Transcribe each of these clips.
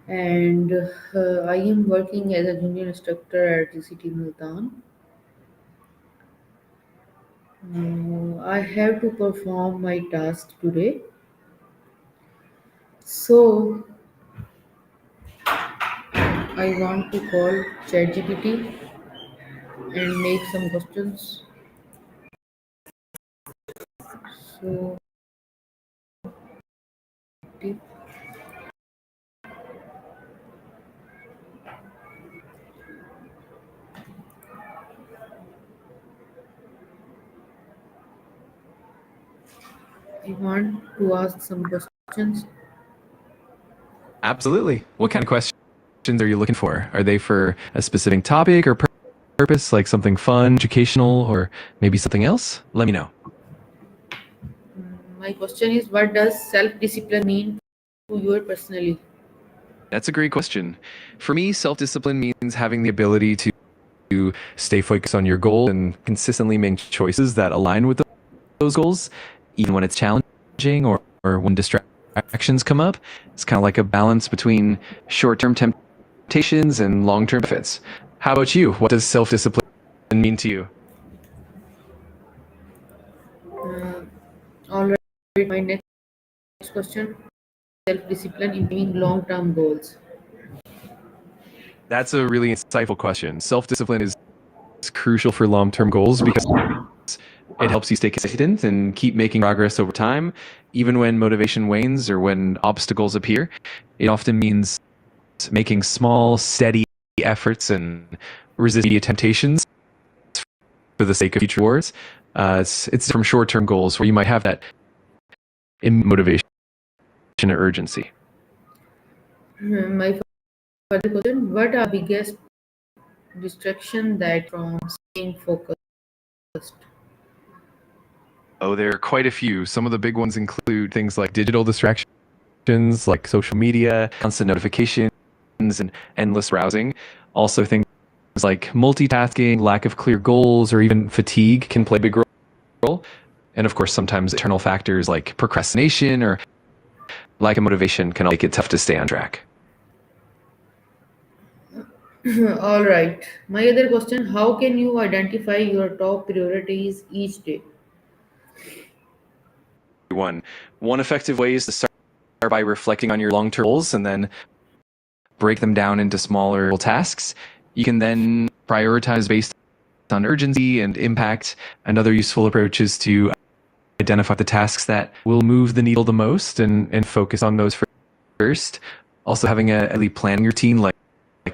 and I am working as a junior instructor at the city Multan. I have to perform my task today, so I want to call ChatGPT and make some questions. So I want to ask some questions. Absolutely. What kind of questions are you looking for? Are they for a specific topic or purpose, like something fun, educational, or maybe something else? Let me know. My question is, what does self-discipline mean to you personally? That's a great question. For me, self-discipline means having the ability to stay focused on your goal and consistently make choices that align with those goals, even when it's challenging or when distractions come up. It's kind of like a balance between short-term temptations and long-term benefits. How about you? What does self-discipline mean to you? Uh, all right, my next question: self-discipline in achieving long-term goals. That's a really insightful question. Self-discipline is crucial for long-term goals because it helps you stay consistent and keep making progress over time, even when motivation wanes or when obstacles appear. It often means making small, steady efforts and resisting immediate temptations for the sake of future rewards. It's from short-term goals where you might have that motivation or urgency. My further question: what are biggest distraction that from staying focused? Oh, there are quite a few. Some of the big ones include things like digital distractions, like social media, constant notifications, and endless browsing. Also, things like multitasking, lack of clear goals, or even fatigue can play a big role. And of course, sometimes external factors like procrastination or lack of motivation can make it tough to stay on track. All right. My other question: how can you identify your top priorities each day? One effective way is to start by reflecting on your long-term goals and then break them down into smaller tasks. You can then prioritize based on urgency and impact. Another useful approach is to identify the tasks that will move the needle the most and focus on those first. Also, having a daily planning routine like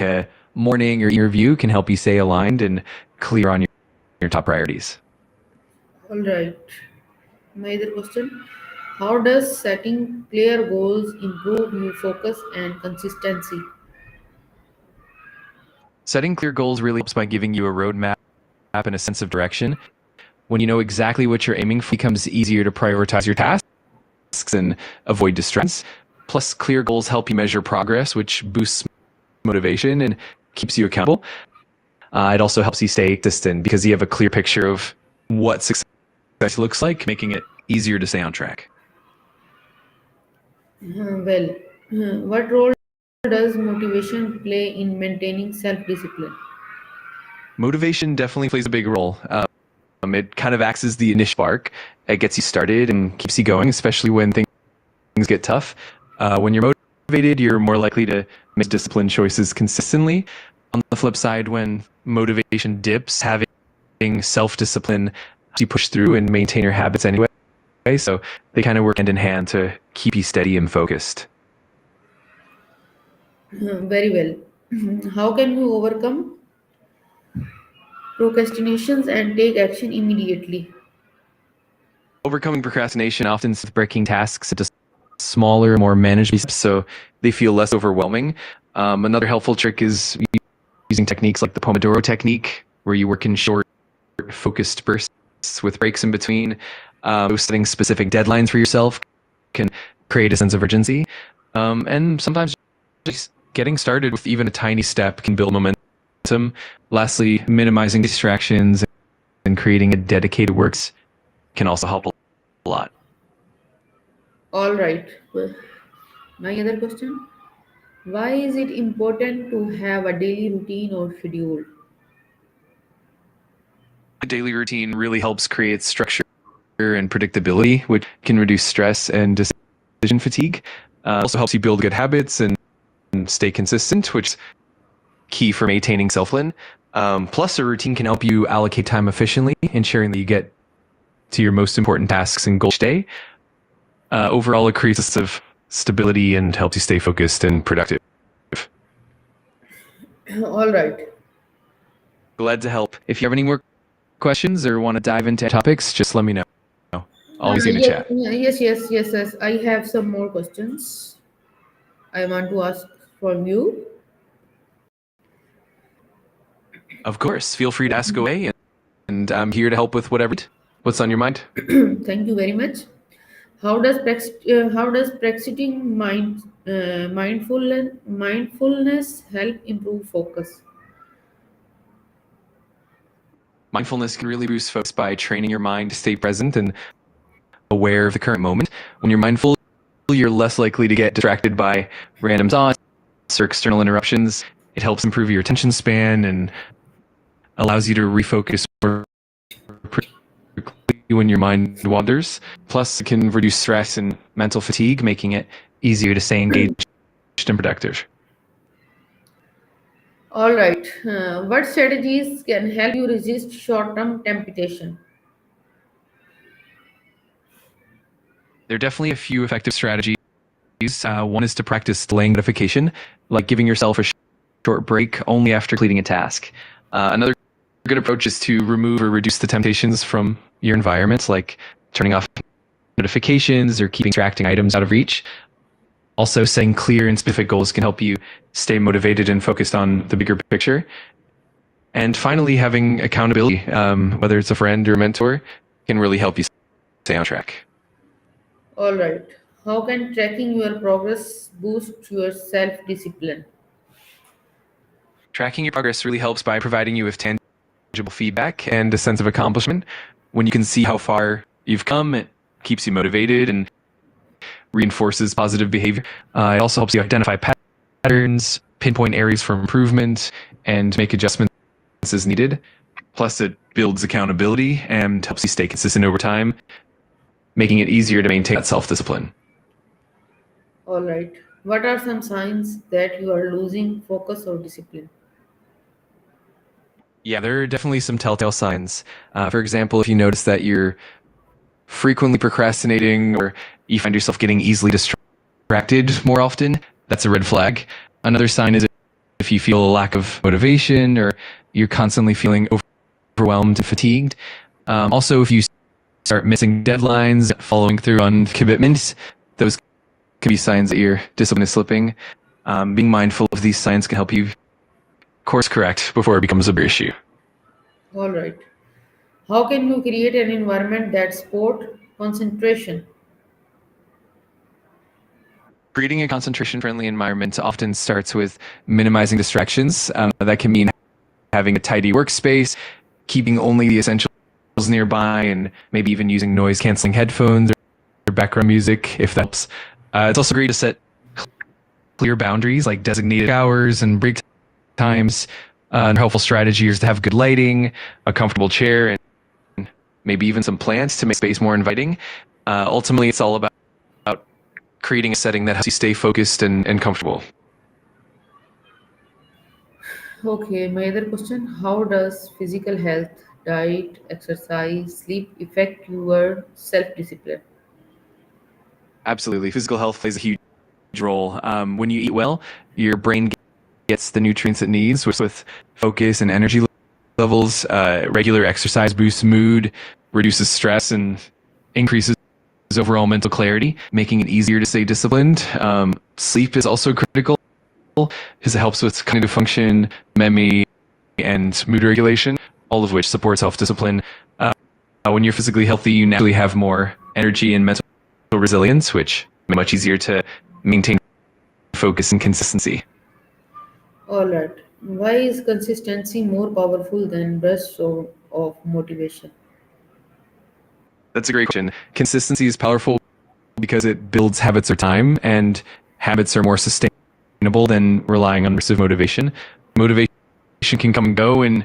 a morning or review can help you stay aligned and clear on your top priorities. All right. My other question: how does setting clear goals improve your focus and consistency? Setting clear goals really helps by giving you a roadmap and a sense of direction. When you know exactly what you're aiming for, it becomes easier to prioritize your tasks and avoid distractions. Plus, clear goals help you measure progress, which boosts motivation and keeps you accountable. It also helps you stay consistent because you have a clear picture of what success looks like, making it easier to stay on track. Well, what role does motivation play in maintaining self discipline? Motivation definitely plays a big role. It kind of acts as the initial spark. It gets you started and keeps you going, especially when things get tough. When you're motivated, you're more likely to make disciplined choices consistently. On the flip side, when motivation dips, having self-discipline helps you push through and maintain your habits anyway. So they kind of work hand in hand to keep you steady and focused. Very well. How can you overcome procrastinations and take action immediately? Overcoming procrastination often is breaking tasks into smaller, more manageable steps so they feel less overwhelming. Another helpful trick is using techniques like the Pomodoro technique, where you work in short, focused bursts with breaks in between. Setting specific deadlines for yourself can create a sense of urgency. And sometimes just getting started with even a tiny step can build momentum. Lastly, minimizing distractions and creating a dedicated works can also help a lot. All right. My other question: Why is it important to have a daily routine or schedule? A daily routine really helps create structure and predictability, which can reduce stress and decision fatigue. Also helps you build good habits and stay consistent, which is key for maintaining self-discipline. Plus, a routine can help you allocate time efficiently, ensuring that you get to your most important tasks and goals each day. Overall, it creates a sense of stability and helps you stay focused and productive. All right. Glad to help. If you have any more questions or want to dive into topics, just let me know. Always in the Yes, chat. yes. I have some more questions I want to ask from you. Of course, feel free to ask away, and I'm here to help with what's on your mind. Thank you very much. How does practicing mindfulness help improve focus? Mindfulness can really boost focus by training your mind to stay present and aware of the current moment. When you're mindful, you're less likely to get distracted by random thoughts or external interruptions. It helps improve your attention span and allows you to refocus more quickly when your mind wanders. Plus, it can reduce stress and mental fatigue, making it easier to stay engaged and productive. All right. What strategies can help you resist short-term temptation? There are definitely a few effective strategies. One is to practice delaying notification, like giving yourself a short break only after completing a task. Another good approach is to remove or reduce the temptations from your environment, like turning off notifications or keeping distracting items out of reach. Also, setting clear and specific goals can help you stay motivated and focused on the bigger picture. And finally, having accountability, whether it's a friend or a mentor, can really help you stay on track. All right. How can tracking your progress boost your self-discipline? Tracking your progress really helps by providing you with tangible feedback and a sense of accomplishment. When you can see how far you've come, it keeps you motivated and reinforces positive behavior. It also helps you identify patterns, pinpoint areas for improvement, and make adjustments as needed. Plus, it builds accountability and helps you stay consistent over time, making it easier to maintain that self-discipline. All right. What are some signs that you are losing focus or discipline? Yeah, there are definitely some telltale signs. For example, if you notice that you're frequently procrastinating or you find yourself getting easily distracted more often, that's a red flag. Another sign is if you feel a lack of motivation or you're constantly feeling overwhelmed and fatigued. Also, if you start missing deadlines, following through on commitments, those can be signs that your discipline is slipping. Being mindful of these signs can help you course correct before it becomes a bigger issue. All right. How can you create an environment that support concentration? Creating a concentration-friendly environment often starts with minimizing distractions. That can mean having a tidy workspace, keeping only the essentials nearby, and maybe even using noise-canceling headphones or background music if that helps. It's also great to set clear boundaries like designated hours and break times. A helpful strategy is to have good lighting, a comfortable chair, and maybe even some plants to make space more inviting. Ultimately, it's all about creating a setting that helps you stay focused and comfortable. Okay, my other question, how does physical health, diet, exercise, sleep affect your self-discipline? Absolutely. Physical health plays a huge role. When you eat well, your brain gets the nutrients it needs with focus and energy levels. Regular exercise boosts mood, reduces stress, and increases overall mental clarity, making it easier to stay disciplined. Sleep is also critical because it helps with cognitive function, memory, and mood regulation, all of which support self-discipline. When you're physically healthy, you naturally have more energy and mental resilience, which makes it much easier to maintain focus and consistency. All right. Why is consistency more powerful than bursts of motivation? That's a great question. Consistency is powerful because it builds habits over time, and habits are more sustainable sustainable than relying on massive motivation. Motivation can come and go, and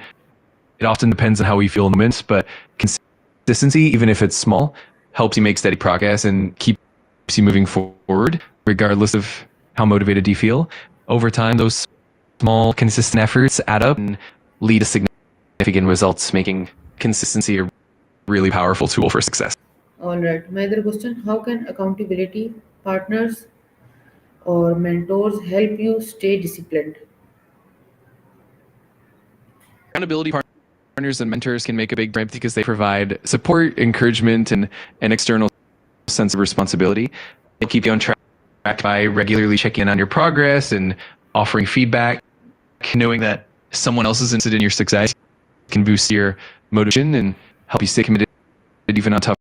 it often depends on how we feel in the moments, but consistency, even if it's small, helps you make steady progress and keeps you moving forward, regardless of how motivated you feel. Over time, those small, consistent efforts add up and lead to significant results, making consistency a really powerful tool for success. All right. My other question: how can accountability partners or mentors help you stay disciplined? Accountability partners and mentors can make a big difference because they provide support, encouragement, and an external sense of responsibility. They keep you on track by regularly checking in on your progress and offering feedback. Knowing that someone else is interested in your success can boost your motivation and help you stay committed even on tough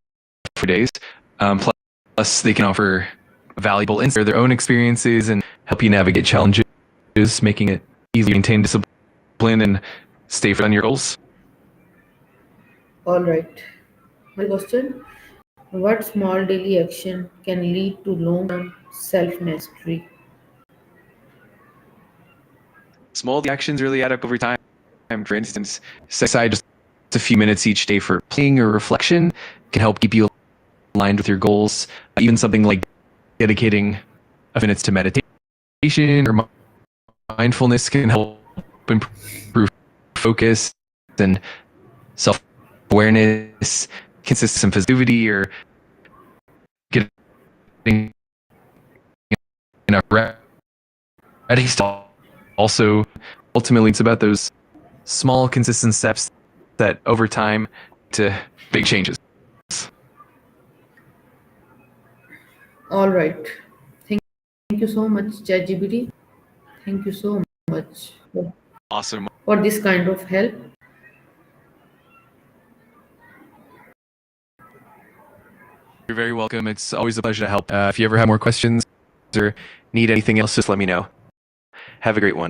days. Plus, they can offer valuable insights, their own experiences, and help you navigate challenges, making it easy to maintain discipline and stay on your goals. All right. My question: what small daily action can lead to long-term self-mastery? Small actions really add up over time. For instance, set aside just a few minutes each day for playing or reflection can help keep you aligned with your goals. Even something like dedicating a few minutes to meditation or mindfulness can help improve focus and self-awareness, consistent positivity, or getting enough rest. Also, ultimately, it's about those small, consistent steps that over time to big changes. All right. Thank you so much, ChatGPT. Thank you so much Awesome. for this kind of help. You're very welcome. It's always a pleasure to help. If you ever have more questions or need anything else, just let me know. Have a great one.